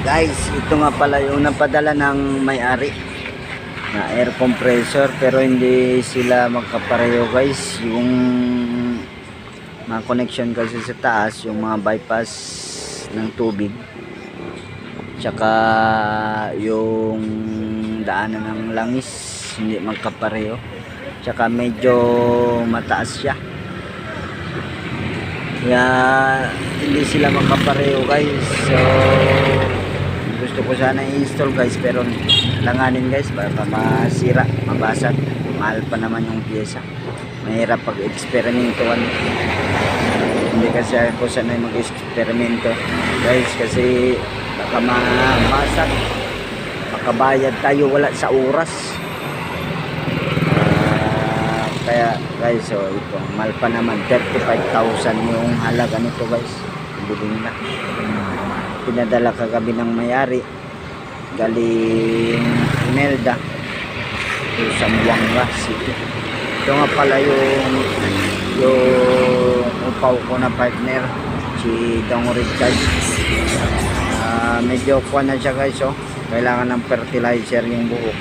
Guys, ito nga pala yung napadala ng may-ari na air compressor, pero hindi sila magkapareho guys. Yung mga connection kasi sa taas, yung mga bypass ng tubig, tsaka yung daanan ng langis, hindi magkapareho, tsaka medyo mataas siya, kaya hindi sila magkapareho guys. So gusto ko sana i-install guys, pero langanin guys, baka masira, mabasag, mahal pa naman yung pyesa. Mahirap pag-eksperimentoan, hindi kasi ako sanay mag-eksperimento guys, kasi baka mabasag, makabayad tayo wala sa oras. Kaya guys, so ito, mahal pa naman, 35,000 yung halaga nito guys, bilhin na. Pinadala kagabi ng may-ari galing Imelda to Zamboanga City. Ito nga pala yung upaw ko na partner, si Dong Richard. Medyo kuha na siya guys, oh. Kailangan ng fertilizer yung buhok.